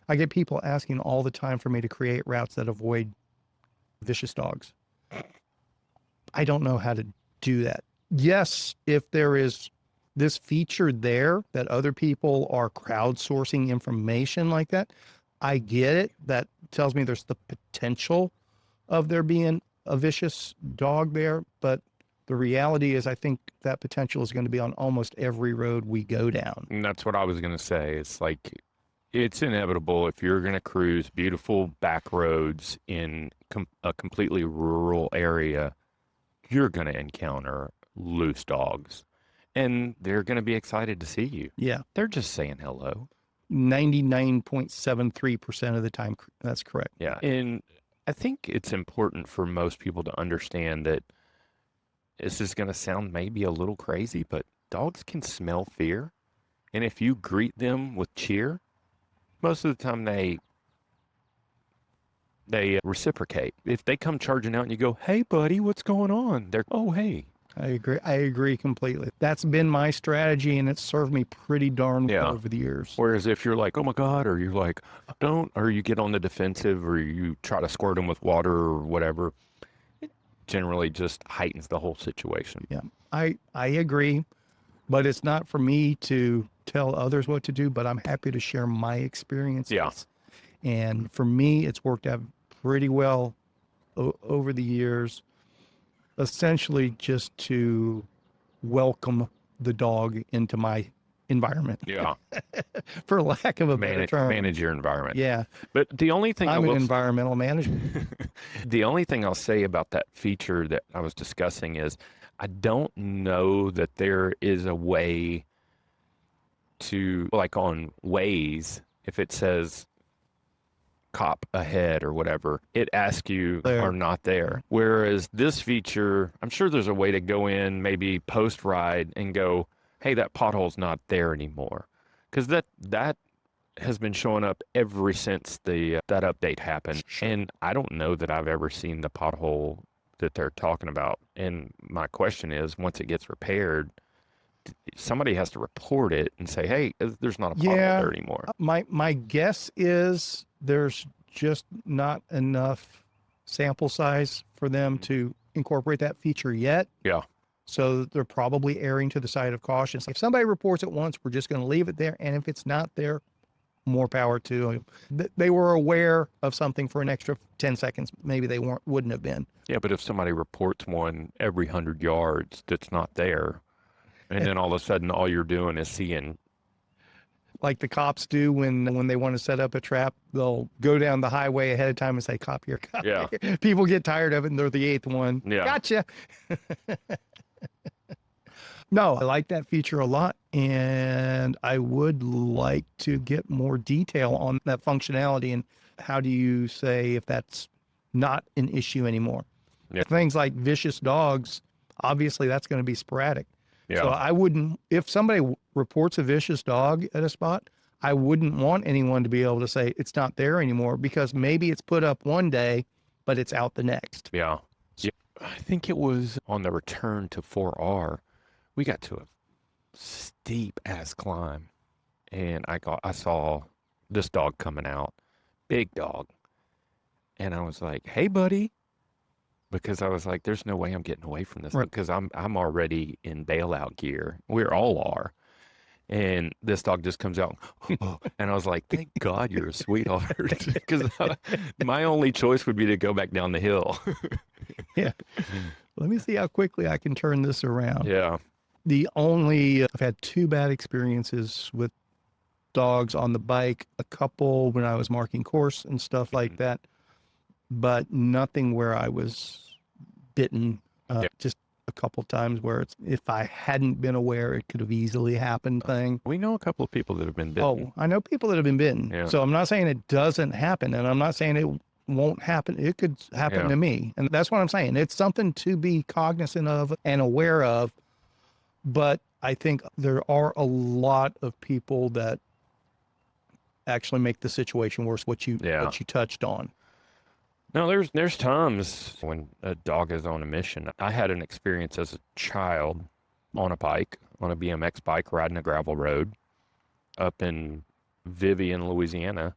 I get people asking all the time for me to create routes that avoid vicious dogs. I don't know how to do that. Yes, if there is this feature there that other people are crowdsourcing information like that, I get it. That tells me there's the potential of there being a vicious dog there, but the reality is I think that potential is going to be on almost every road we go down. And that's what I was going to say. It's like, it's inevitable if you're going to cruise beautiful back roads in a completely rural area, you're going to encounter loose dogs. And they're going to be excited to see you. Yeah. They're just saying hello. 99.73% of the time, that's correct. Yeah. And I think it's important for most people to understand that this is going to sound maybe a little crazy, but dogs can smell fear. And if you greet them with cheer, most of the time they reciprocate. If they come charging out and you go, "Hey, buddy, what's going on?" They're, "Oh, hey." I agree. I agree completely. That's been my strategy, and it's served me pretty darn well Yeah. over the years. Whereas if you're like, "Oh my God," or you're like, "Don't," or you get on the defensive, or you try to squirt them with water or whatever, it generally just heightens the whole situation. Yeah, I agree, but it's not for me to tell others what to do, but I'm happy to share my experiences. Yeah. And for me, it's worked out pretty well over the years, essentially just to welcome the dog into my environment, Yeah. for lack of a better term. Manage your environment. Yeah, But the only thing I'm an environmental manager. the only thing I'll say about that feature that I was discussing is I don't know that there is a way to, like on Waze, if it says cop ahead or whatever, it asks you There. are not there. Whereas this feature, I'm sure there's a way to go in maybe post ride and go, "Hey, that pothole's not there anymore," because that has been showing up ever since the that update happened. And I don't know that I've ever seen the pothole that they're talking about. And my question is, once it gets repaired, somebody has to report it and say, "Hey, there's not a pothole Yeah. there anymore." My guess is there's just not enough sample size for them to incorporate that feature yet. Yeah. So they're probably erring to the side of caution. If somebody reports it once, we're just going to leave it there. And if it's not there, more power to them. They were aware of something for an extra 10 seconds. Maybe they wouldn't have been. Yeah, but if somebody reports one every 100 yards that's not there, and then all of a sudden all you're doing is seeing, Like the cops do when they want to set up a trap, they'll go down the highway ahead of time and say, "Cop here, cop Yeah. here." People get tired of it and they're the eighth one. Yeah. Gotcha. No, I like that feature a lot, and I would like to get more detail on that functionality and how do you say if that's not an issue anymore. Yeah. Things like vicious dogs, obviously that's going to be sporadic. Yeah. So I wouldn't, if somebody reports a vicious dog at a spot, I wouldn't want anyone to be able to say it's not there anymore, because maybe it's put up one day, but it's out the next. Yeah. Yeah. I think it was on the return to 4R, we got to a steep ass climb, and I saw this dog coming out, big dog, and I was like, "Hey, buddy," because I was like, "There's no way I'm getting away from this," Right. because I'm already in bailout gear. We all are. And this dog just comes out, and I was like, "Thank God you're a sweetheart," because my only choice would be to go back down the hill. Yeah. Let me see how quickly I can turn this around. Yeah. I've had two bad experiences with dogs on the bike, a couple when I was marking course and stuff like that, but nothing where I was bitten. Yeah. Just a couple times where if I hadn't been aware, it could have easily happened thing. We know a couple of people that have been bitten. Oh, I know people that have been bitten. Yeah. So I'm not saying it doesn't happen, and I'm not saying it won't happen. It could happen Yeah. to me. And that's what I'm saying. It's something to be cognizant of and aware of. But I think there are a lot of people that actually make the situation worse, what you touched on. No, there's times when a dog is on a mission. I had an experience as a child on a bike, on a BMX bike, riding a gravel road up in Vivian, Louisiana.